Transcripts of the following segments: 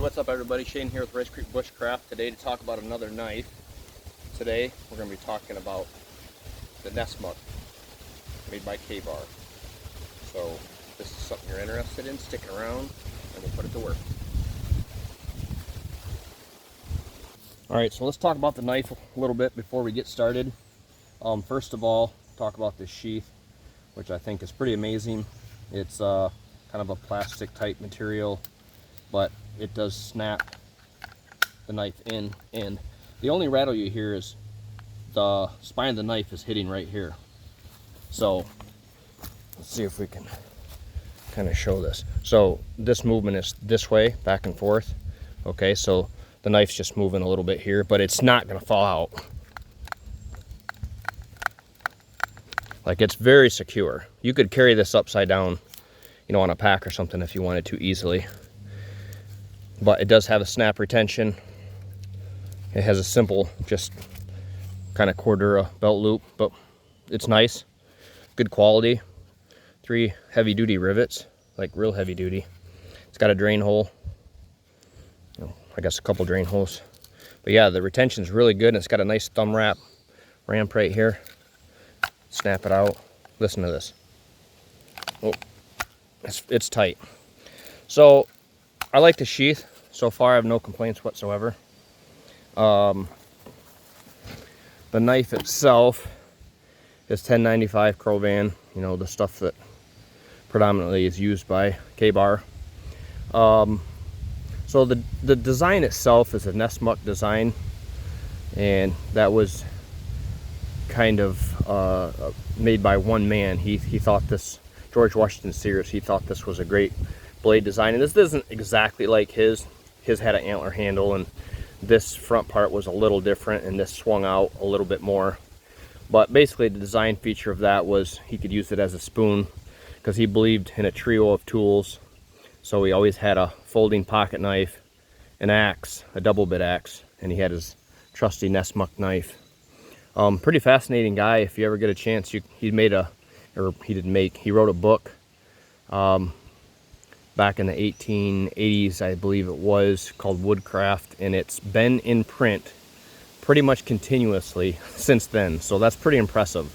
What's up everybody? Shane here with Rice Creek Bushcraft today to talk about another knife. Today we're going to be talking about the Nessmuck made by K-Bar. So if this is something you're interested in, stick around and we'll put it to work. Alright, so let's talk about the knife a little bit before we get started. First of all, talk about this sheath, which I think is pretty amazing. It's kind of a plastic type material, but it does snap the knife in, and the only rattle you hear is the spine of the knife is hitting right here. So let's see if we can kind of show this. So this movement is this way, back and forth. Okay, so the knife's just moving a little bit here, but it's not going to fall out. Like, it's very secure. You could carry this upside down, you know, on a pack or something if you wanted to easily. But it does have a snap retention. It has a simple, just kind of Cordura belt loop, but it's nice, good quality. 3 heavy duty rivets, like real heavy duty. It's got a drain hole, I guess a couple drain holes. But yeah, the retention's really good, and it's got a nice thumb ramp right here. Snap it out. Listen to this. Oh, it's tight. So I like the sheath. So far I have no complaints whatsoever. The knife itself is 1095 Crovan, you know, the stuff that predominantly is used by K-Bar. So the design itself is a Nessmuck design, and that was kind of made by one man. He thought this, George Washington Sears, he thought this was a great blade design, and this isn't exactly like his. His had an antler handle, and this front part was a little different, and this swung out a little bit more. But basically the design feature of that was he could use it as a spoon, because he believed in a trio of tools. So he always had a folding pocket knife, an axe, a double bit axe, and he had his trusty Nessmuck knife. Pretty fascinating guy. If you ever get a chance, he wrote a book back in the 1880s, I believe it was, called Woodcraft, and it's been in print pretty much continuously since then. So that's pretty impressive.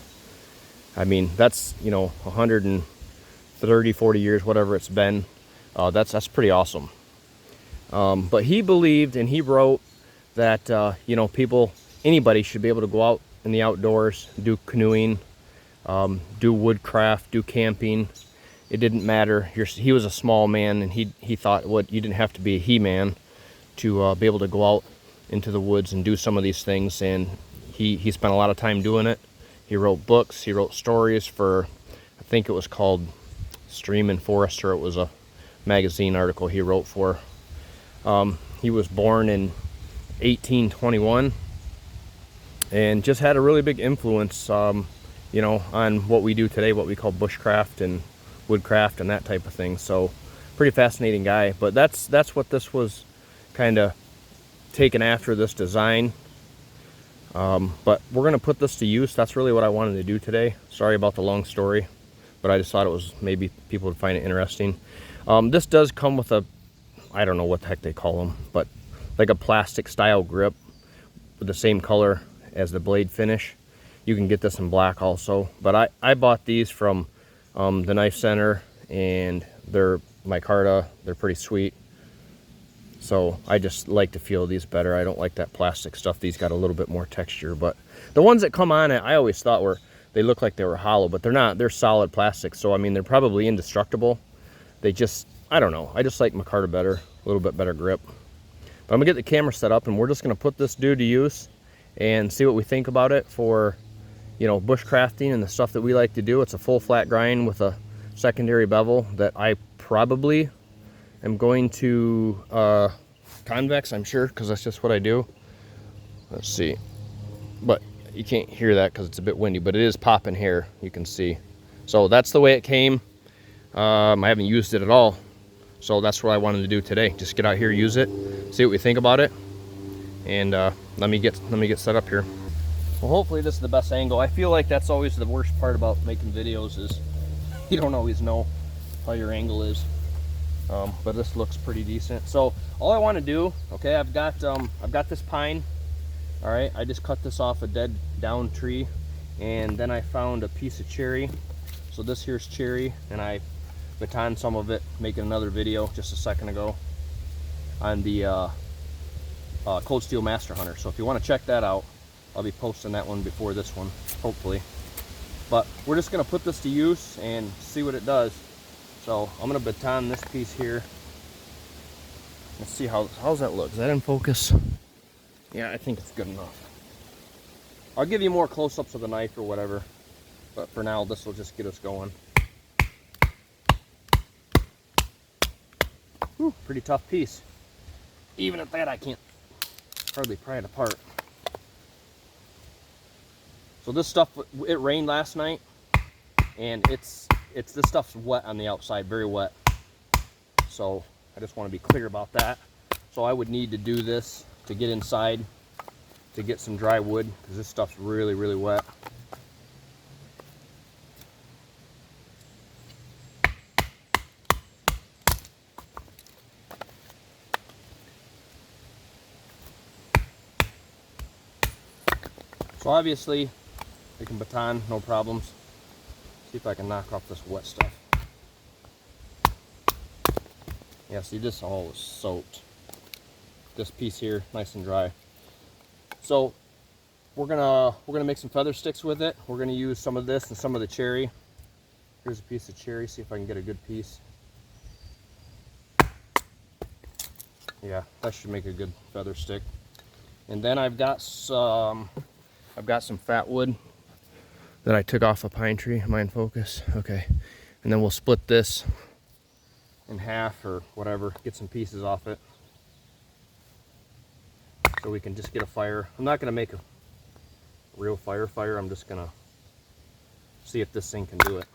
I mean, that's, you know, 130, 40 years, whatever it's been. That's pretty awesome. But he believed, and he wrote that, you know, anybody should be able to go out in the outdoors, do canoeing, do woodcraft, do camping. It didn't matter. He was a small man, and he thought you didn't have to be a he-man to be able to go out into the woods and do some of these things. And he spent a lot of time doing it. He wrote books. He wrote stories for, I think it was called Stream and Forester. It was a magazine article he wrote for. He was born in 1821 and just had a really big influence, you know, on what we do today, what we call bushcraft and woodcraft and that type of thing. So pretty fascinating guy. But that's what this was kind of taken after, this design. But we're going to put this to use. That's really what I wanted to do today. Sorry about the long story, but I just thought it was, maybe people would find it interesting. This does come with a, I don't know what the heck they call them, but like a plastic style grip with the same color as the blade finish. You can get this in black also, but I bought these from the Knife Center, and they're micarta. They're pretty sweet. So I just like to feel these better. I don't like that plastic stuff. These got a little bit more texture, but the ones that come on it, I always thought they looked like they were hollow, but they're not. They're solid plastic. So I mean, they're probably indestructible. They just, I don't know. I just like micarta better, a little bit better grip. But I'm gonna get the camera set up, and we're just gonna put this dude to use and see what we think about it for, you know, bushcrafting and the stuff that we like to do. It's a full flat grind with a secondary bevel that I probably am going to convex, I'm sure, because that's just what I do. Let's see. But you can't hear that because it's a bit windy, but it is popping hair, you can see. So that's the way it came. I haven't used it at all. So that's what I wanted to do today. Just get out here, use it, see what we think about it. And let me get set up here. Well, hopefully this is the best angle. I feel like that's always the worst part about making videos, is you don't always know how your angle is. but this looks pretty decent. So all I want to do, okay, I've got this pine. All right, I just cut this off a dead down tree, and then I found a piece of cherry. So this here's cherry, and I batoned some of it, making another video just a second ago on the Cold Steel Master Hunter. So if you want to check that out, I'll be posting that one before this one, hopefully. But we're just gonna put this to use and see what it does. So I'm gonna baton this piece here. Let's see how's that look. Is that in focus? Yeah, I think it's good enough. I'll give you more close-ups of the knife or whatever, but for now this will just get us going. Whew, pretty tough piece. Even at that, I can't hardly pry it apart. So this stuff, it rained last night, and this stuff's wet on the outside, very wet. So I just want to be clear about that. So I would need to do this to get inside to get some dry wood, because this stuff's really, really wet. So obviously we can baton, no problems. See if I can knock off this wet stuff. Yeah, see, this all is soaked. This piece here, nice and dry. So we're gonna make some feather sticks with it. We're gonna use some of this and some of the cherry. Here's a piece of cherry. See if I can get a good piece. Yeah, that should make a good feather stick. And then I've got some fat wood that I took off a pine tree. Am I in focus? Okay. And then we'll split this in half or whatever, get some pieces off it, so we can just get a fire. I'm not gonna make a real fire. I'm just gonna see if this thing can do it.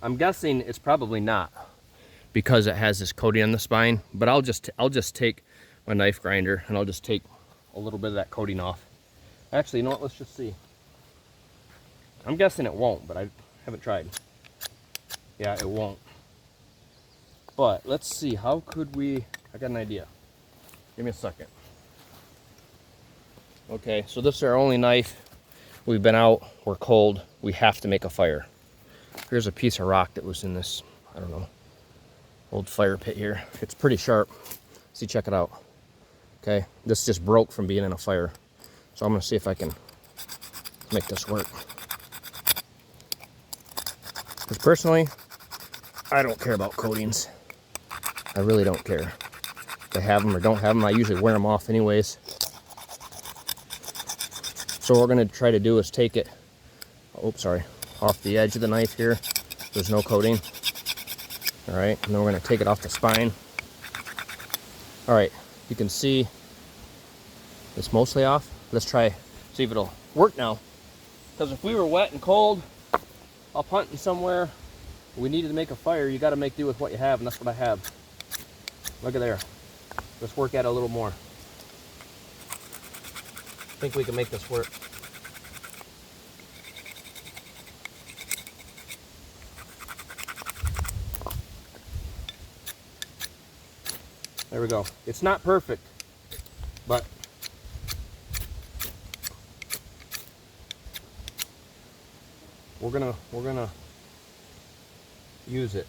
I'm guessing it's probably not, because it has this coating on the spine, but I'll just take my knife grinder and I'll just take a little bit of that coating off. Actually, you know what, let's just see. I'm guessing it won't, but I haven't tried. Yeah, it won't. But let's see, how could we, I got an idea. Give me a second. Okay, so this is our only knife. We've been out, we're cold, we have to make a fire. Here's a piece of rock that was in this, I don't know, old fire pit here. It's pretty sharp. See, check it out. Okay, this just broke from being in a fire. So I'm gonna see if I can make this work. Because personally, I don't care about coatings. I really don't care. If I have them or don't have them, I usually wear them off anyways. So what we're gonna try to do is take it, off the edge of the knife here. There's no coating. All right, and then we're gonna take it off the spine. All right, you can see it's mostly off. Let's try, see if it'll work now. Because if we were wet and cold, up hunting somewhere, we needed to make a fire, you gotta make do with what you have, and that's what I have. Look at there. Let's work at it a little more. I think we can make this work. There we go. It's not perfect, but we're gonna use it.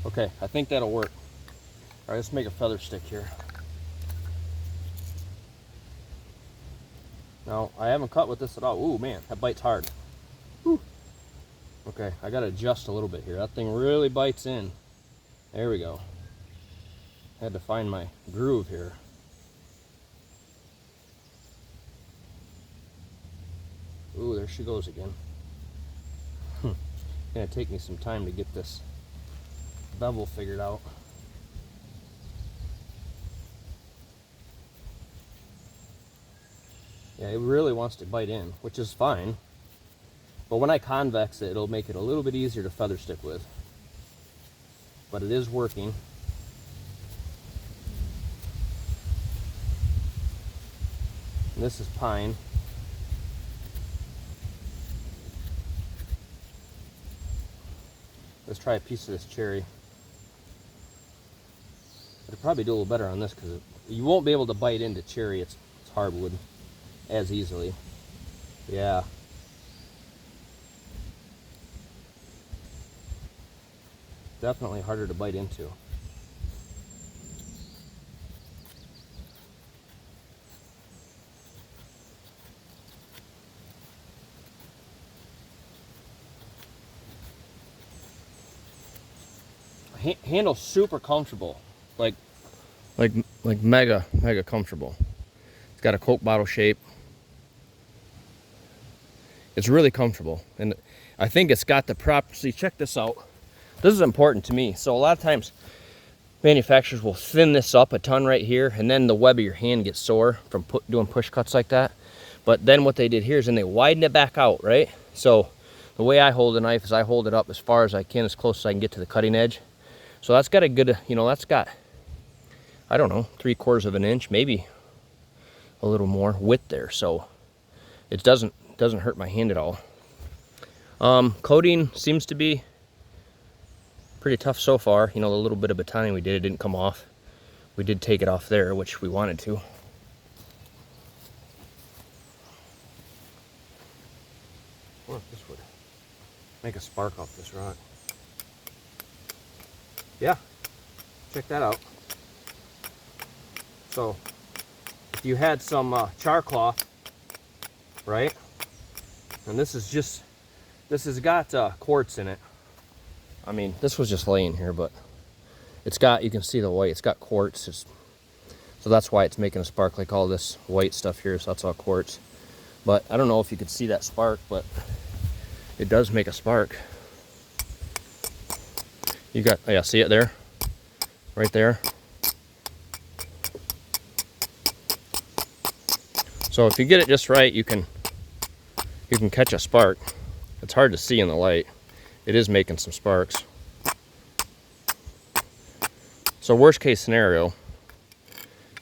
Okay, I think that'll work. All right, let's make a feather stick here. Now, I haven't cut with this at all. Ooh, man, that bites hard. Whew. Okay, I gotta adjust a little bit here. That thing really bites in. There we go. Had to find my groove here. Ooh, there she goes again. Gonna take me some time to get this bevel figured out. Yeah, it really wants to bite in, which is fine. But when I convex it, it'll make it a little bit easier to feather stick with. But it is working. And this is pine. Let's try a piece of this cherry. I'd probably do a little better on this because you won't be able to bite into cherry. It's hardwood as easily. Yeah. Definitely harder to bite into. Handle's super comfortable, like mega comfortable. It's got a Coke bottle shape. It's really comfortable, and I think it's got the proper. See, check this out. This is important to me. So a lot of times, manufacturers will thin this up a ton right here, and then the web of your hand gets sore from doing push cuts like that. But then what they did here is then they widen it back out, right? So the way I hold a knife is I hold it up as far as I can, as close as I can get to the cutting edge. So that's got a good, you know, that's got, I don't know, 3/4 of an inch, maybe a little more width there. So it doesn't hurt my hand at all. Coating seems to be pretty tough so far. You know, the little bit of batoning we did, it didn't come off. We did take it off there, which we wanted to. I wonder if this would make a spark off this rock. Yeah, check that out. So if you had some char cloth, right, and this has got quartz in it. I mean, this was just laying here, but it's got, you can see the white, it's got quartz. So that's why it's making a spark, like all this white stuff here, so that's all quartz. But I don't know if you could see that spark, but it does make a spark. You got, oh yeah, see it there? Right there. So if you get it just right, you can catch a spark. It's hard to see in the light. It is making some sparks. So worst case scenario,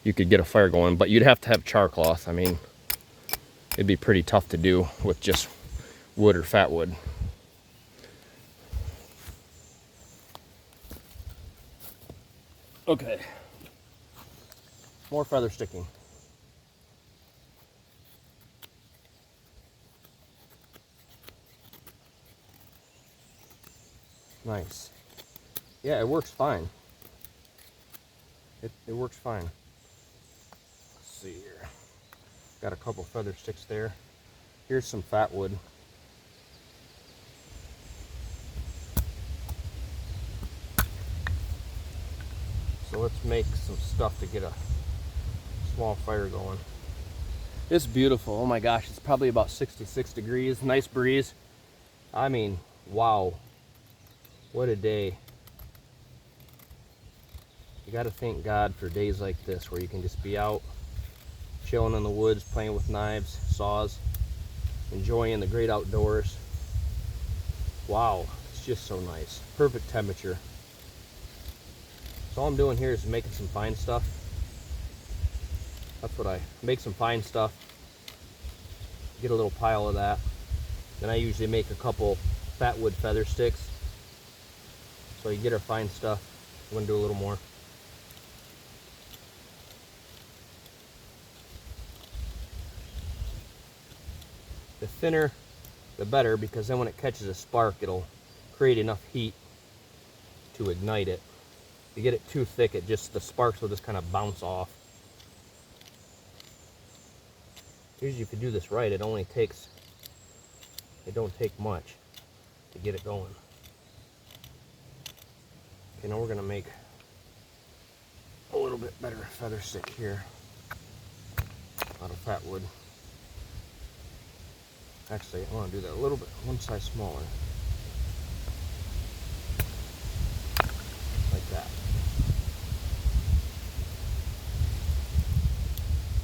you could get a fire going, but you'd have to have char cloth. I mean, it'd be pretty tough to do with just wood or fat wood. Okay, more feather sticking. Nice. Yeah, it works fine. It works fine. Let's see here. Got a couple feather sticks there. Here's some fat wood. So let's make some stuff to get a small fire going. It's beautiful. Oh my gosh, it's probably about 66 degrees. Nice breeze. I mean, wow. What a day. You gotta thank God for days like this where you can just be out chilling in the woods, playing with knives, saws, enjoying the great outdoors. Wow, it's just so nice. Perfect temperature. So all I'm doing here is making some fine stuff. That's what I make, some fine stuff. Get a little pile of that. Then I usually make a couple fat wood feather sticks. So you get our fine stuff. I'm gonna do a little more. The thinner, the better, because then when it catches a spark, it'll create enough heat to ignite it. If you get it too thick, the sparks will just kind of bounce off. Usually if you do this right, it don't take much to get it going. Okay, now we're gonna make a little bit better feather stick here out of fat wood. Actually, I want to do that a little bit, one size smaller. Like that.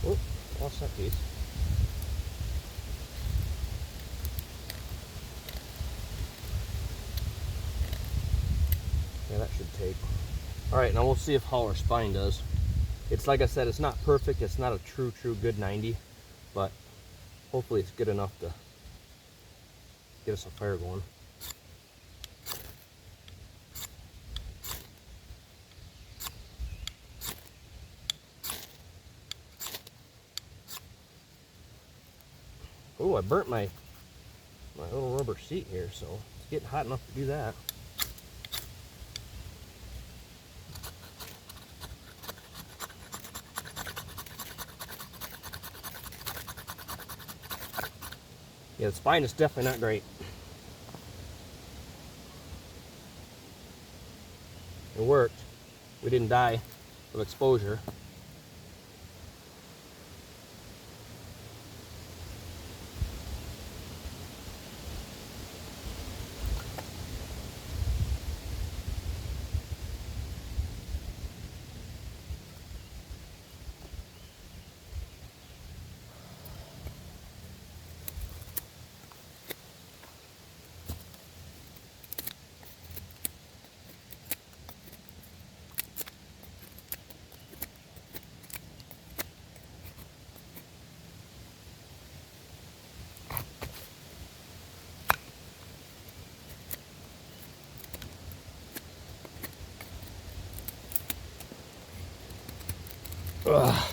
Oh, lost that piece. Yeah, that should take. Alright, now we'll see how our spine does. It's like I said, it's not perfect. It's not a true good 90, but hopefully it's good enough to get us a fire going. Oh, I burnt my little rubber seat here, so it's getting hot enough to do that. Yeah, the spine is definitely not great. It worked. We didn't die of exposure. Ugh.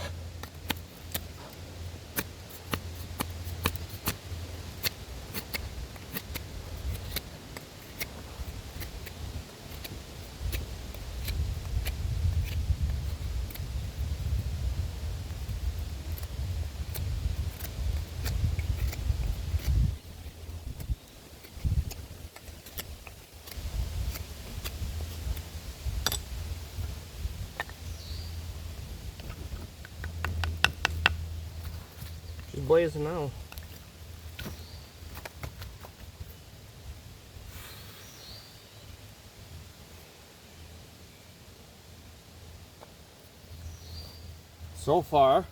She's blazing now. So far,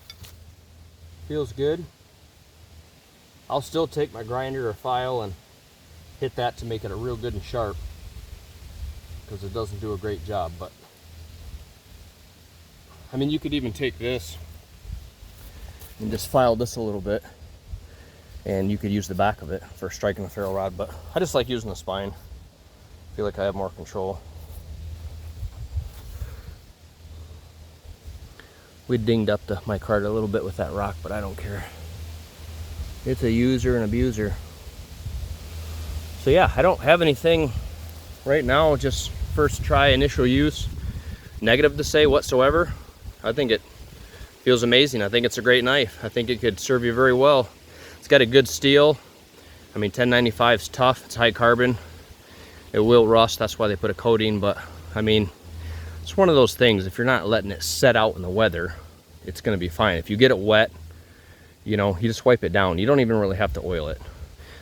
feels good. I'll still take my grinder or file and hit that to make it a real good and sharp, because it doesn't do a great job. But I mean, you could even take this and just file this a little bit, and you could use the back of it for striking the ferro rod, but I just like using the spine. I feel like I have more control. We dinged up my cart a little bit with that rock, but I don't care. It's a user and abuser. So yeah, I don't have anything right now, just first try, initial use. Negative to say whatsoever. I think it feels amazing. I think it's a great knife. I think it could serve you very well. It's got a good steel. I mean, 1095 is tough. It's high carbon. It will rust. That's why they put a coating. But I mean, it's one of those things. If you're not letting it set out in the weather, it's going to be fine. If you get it wet, you know, you just wipe it down. You don't even really have to oil it.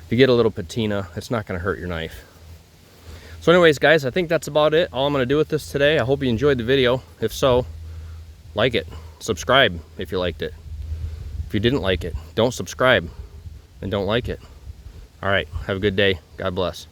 If you get a little patina, it's not going to hurt your knife. So anyways, guys, I think that's about it. All I'm going to do with this today. I hope you enjoyed the video. If so, like it. Subscribe if you liked it. If you didn't like it, don't subscribe and don't like it. All right, have a good day. God bless.